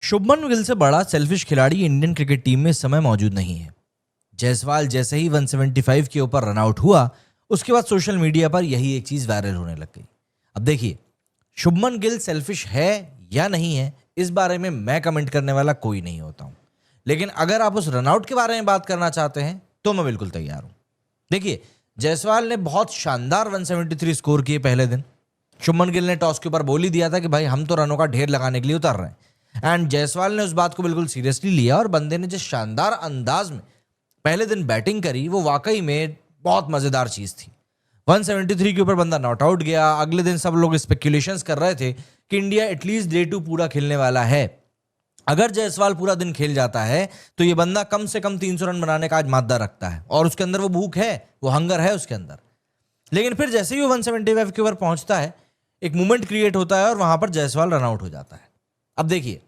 शुभमन गिल से बड़ा सेल्फिश खिलाड़ी इंडियन क्रिकेट टीम में इस समय मौजूद नहीं है। जायसवाल जैसे ही 175 के ऊपर रनआउट हुआ, उसके बाद सोशल मीडिया पर यही एक चीज वायरल होने लग गई। अब देखिए, शुभमन गिल सेल्फिश है या नहीं है, इस बारे में मैं कमेंट करने वाला कोई नहीं होता हूं। लेकिन अगर आप उस रनआउट के बारे में बात करना चाहते हैं तो मैं बिल्कुल तैयार हूं। देखिए, जायसवाल ने बहुत शानदार 173 स्कोर किए पहले दिन। शुभमन गिल ने टॉस के ऊपर बोल ही दिया था कि भाई हम तो रनों का ढेर लगाने के लिए उतर रहे हैं। एंड जायसवाल ने उस बात को बिल्कुल सीरियसली लिया और बंदे ने जिस शानदार अंदाज में पहले दिन बैटिंग करी, वो वाकई में बहुत मजेदार चीज थी। 173 के ऊपर बंदा नॉट आउट गया। अगले दिन सब लोग स्पेक्यूलेशंस कर रहे थे कि इंडिया एटलीस्ट डे 2 पूरा खेलने वाला है। अगर जायसवाल पूरा दिन खेल जाता है तो ये बंदा कम से कम 300 रन बनाने का आज मादा रखता है और उसके अंदर वो भूख है, वो हंगर है उसके अंदर। लेकिन फिर जैसे ही वो 175 के ऊपर पहुंचता है, एक मूवमेंट क्रिएट होता है और वहां पर जायसवाल रनआउट हो जाता है। अब देखिए,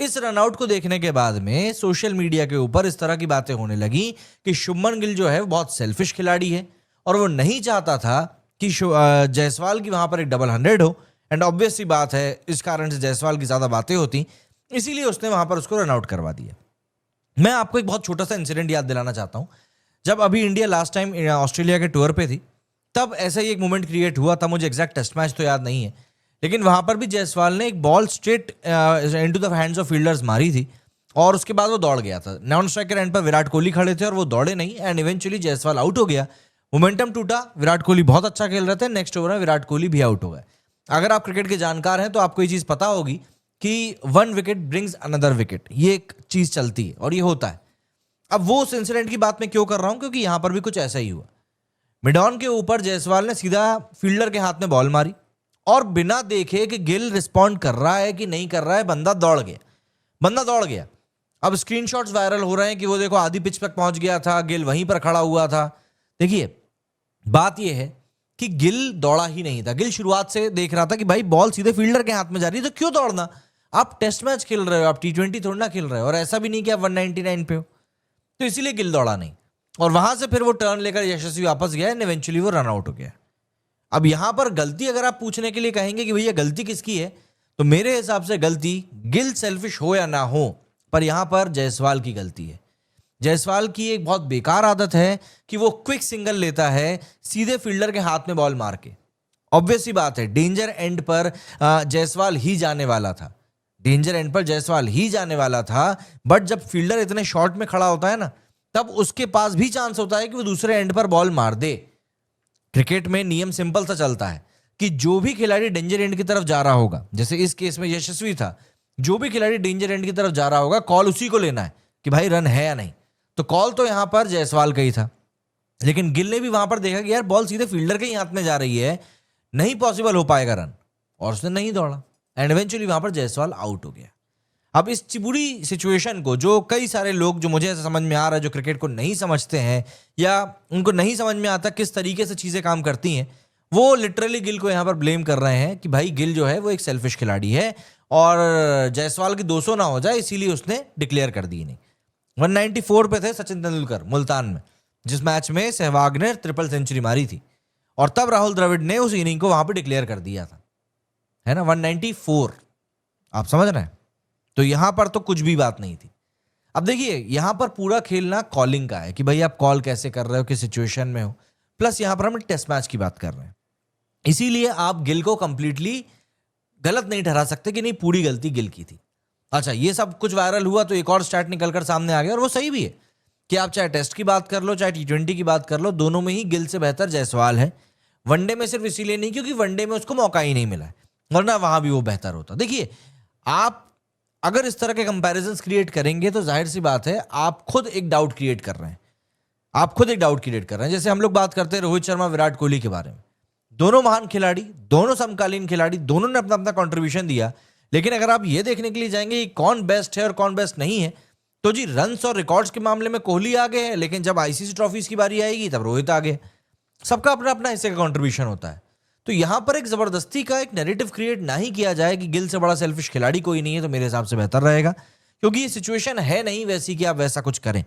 इस रनआउट को देखने के बाद में सोशल मीडिया के ऊपर इस तरह की बातें होने लगी कि शुभमन गिल जो है वो बहुत सेल्फिश खिलाड़ी है और वो नहीं चाहता था कि जायसवाल की वहां पर एक डबल 100 हो। एंड ऑब्वियस सी बात है, इस कारण से जायसवाल की ज्यादा बातें होती, इसीलिए उसने वहां पर उसको रनआउट करवा दिया। मैं आपको एक बहुत छोटा सा इंसिडेंट याद दिलाना चाहता हूं। जब अभी इंडिया लास्ट टाइम ऑस्ट्रेलिया के टूर पे थी, तब ऐसा ही एक मोमेंट क्रिएट हुआ था। मुझे एग्जैक्ट टेस्ट मैच तो याद नहीं है, लेकिन वहां पर भी जायसवाल ने एक ball straight into the hands of fielders मारी थी और उसके बाद वो दौड़ गया था। नॉन स्ट्राइकर एंड पर विराट कोहली खड़े थे और वो दौड़े नहीं एंड इवेंचुअली जायसवाल आउट हो गया। मोमेंटम टूटा, विराट कोहली बहुत अच्छा खेल रहे थे, नेक्स्ट ओवर में विराट कोहली भी आउट हो गए। अगर आप क्रिकेट के जानकार हैं तो आपको ये चीज पता होगी कि 1 विकेट ब्रिंग्स अनदर विकेट, ये एक चीज चलती है और ये होता है। अब वो उस इंसिडेंट की बात मैं क्यों कर रहा हूं, क्योंकि यहां पर भी कुछ ऐसा ही हुआ। मिड ऑन के ऊपर जायसवाल ने सीधा फील्डर के हाथ में बॉल मारी और बिना देखे कि गिल रिस्पॉन्ड कर रहा है कि नहीं कर रहा है, बंदा दौड़ गया। अब स्क्रीनशॉट्स वायरल हो रहे हैं कि वो देखो आधी पिच तक पहुंच गया था, गिल वहीं पर खड़ा हुआ था। देखिए, बात यह है कि गिल दौड़ा ही नहीं था। गिल शुरुआत से देख रहा था कि भाई बॉल सीधे फील्डर के हाथ में जा रही है तो क्यों दौड़ना। आप टेस्ट मैच खेल रहे हो, आप T20 थोड़ा ना खेल रहे हो, और ऐसा भी नहीं कि आप 199 पे हो, तो इसीलिए गिल दौड़ा नहीं। और वहां से फिर वो टर्न लेकर यशस्वी वापस गया एंड इवेंचुअली वो रन आउट हो गया। अब यहां पर गलती अगर आप पूछने के लिए कहेंगे कि भैया गलती किसकी है, तो मेरे हिसाब से गलती गिल सेल्फिश हो या ना हो, पर यहां पर जायसवाल की गलती है। जायसवाल की एक बहुत बेकार आदत है कि वो क्विक सिंगल लेता है सीधे फील्डर के हाथ में बॉल मार के। ऑब्वियस सी बात है, डेंजर एंड पर जायसवाल ही जाने वाला था, बट जब फील्डर इतने शॉर्ट में खड़ा होता है ना, तब उसके पास भी चांस होता है कि वो दूसरे एंड पर बॉल मार दे। क्रिकेट में नियम सिंपल सा चलता है कि जो भी खिलाड़ी डेंजर एंड की तरफ जा रहा होगा, जैसे इस केस में यशस्वी था, जो भी खिलाड़ी डेंजर एंड की तरफ जा रहा होगा, कॉल उसी को लेना है कि भाई रन है या नहीं। तो कॉल तो यहां पर जायसवाल का ही था, लेकिन गिल ने भी वहां पर देखा कि यार बॉल सीधे फील्डर के ही हाथ में जा रही है, नहीं पॉसिबल हो पाएगा रन, और उसने नहीं दौड़ा एंड इवेंचुअली वहां पर जायसवाल आउट हो गया। अब इस पूरी सिचुएशन को जो कई सारे लोग, जो मुझे ऐसा समझ में आ रहा है, जो क्रिकेट को नहीं समझते हैं या उनको नहीं समझ में आता किस तरीके से चीजें काम करती हैं, वो लिटरली गिल को यहां पर ब्लेम कर रहे हैं कि भाई गिल जो है वो एक सेल्फिश खिलाड़ी है और जायसवाल की 200 ना हो जाए इसीलिए उसने डिक्लेयर कर दी नहीं। 194 पे थे सचिन तेंदुलकर मुल्तान में, जिस मैच में सहवाग ने ट्रिपल सेंचुरी मारी थी, और तब राहुल द्रविड़ ने उस इनिंग को वहां पर डिक्लेयर कर दिया था, है ना, 194। आप समझ रहे हैं? तो यहां पर तो कुछ भी बात नहीं थी। अब देखिए, यहां पर पूरा खेलना कॉलिंग का है कि भाई आप कॉल कैसे कर रहे हो, किस सिचुएशन में हो, प्लस यहां पर हम टेस्ट मैच की बात कर रहे हैं। इसीलिए आप गिल को कंप्लीटली गलत नहीं ठहरा सकते कि नहीं पूरी गलती गिल की थी। अच्छा, ये सब कुछ वायरल हुआ तो एक और स्टैट निकलकर सामने आ गया, और वो सही भी है कि आप चाहे टेस्ट की बात कर लो, चाहे T20 की बात कर लो, दोनों में ही गिल से बेहतर जायसवाल है। वनडे में सिर्फ इसीलिए नहीं क्योंकि वनडे में उसको मौका ही नहीं मिला है, वरना वहां भी वो बेहतर होता। देखिए, आप अगर इस तरह के कंपैरिजंस क्रिएट करेंगे तो जाहिर सी बात है आप खुद एक डाउट क्रिएट कर रहे हैं। जैसे हम लोग बात करते हैं रोहित शर्मा, विराट कोहली के बारे में। दोनों महान खिलाड़ी, दोनों समकालीन खिलाड़ी, दोनों ने अपना अपना कंट्रीब्यूशन दिया। लेकिन अगर आप ये देखने के लिए जाएंगे कि कौन बेस्ट है और कौन बेस्ट नहीं है, तो जी रन्स और रिकॉर्ड्स के मामले में कोहली आगे है, लेकिन जब ICC ट्रॉफीज की बारी आएगी तब रोहित आगे। सबका अपना अपना हिस्से का कंट्रीब्यूशन होता है। तो यहां पर एक जबरदस्ती का एक नैरेटिव क्रिएट ना ही किया जाए कि गिल से बड़ा सेल्फिश खिलाड़ी कोई नहीं है, तो मेरे हिसाब से बेहतर रहेगा, क्योंकि ये सिचुएशन है नहीं वैसी कि आप वैसा कुछ करें।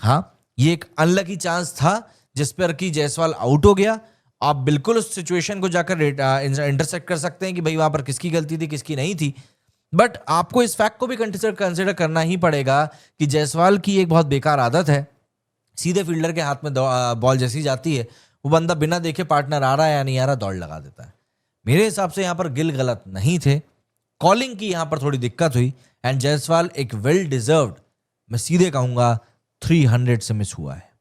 हाँ, ये एक अनलकी चांस था जिस पर कि जायसवाल आउट हो गया। आप बिल्कुल उस सिचुएशन को जाकर इंटरसेक्ट कर सकते हैं कि भाई वहां पर किसकी गलती थी, किसकी नहीं थी। बट आपको इस फैक्ट को भी कंसिडर करना ही पड़ेगा कि जायसवाल की एक बहुत बेकार आदत है, सीधे फील्डर के हाथ में बॉल जैसी जाती है, वो बंदा बिना देखे पार्टनर आ रहा है या नहीं आ रहा दौड़ लगा देता है। मेरे हिसाब से यहाँ पर गिल गलत नहीं थे, कॉलिंग की यहाँ पर थोड़ी दिक्कत हुई एंड जायसवाल एक वेल डिजर्व्ड, मैं सीधे कहूंगा 300 से मिस हुआ है।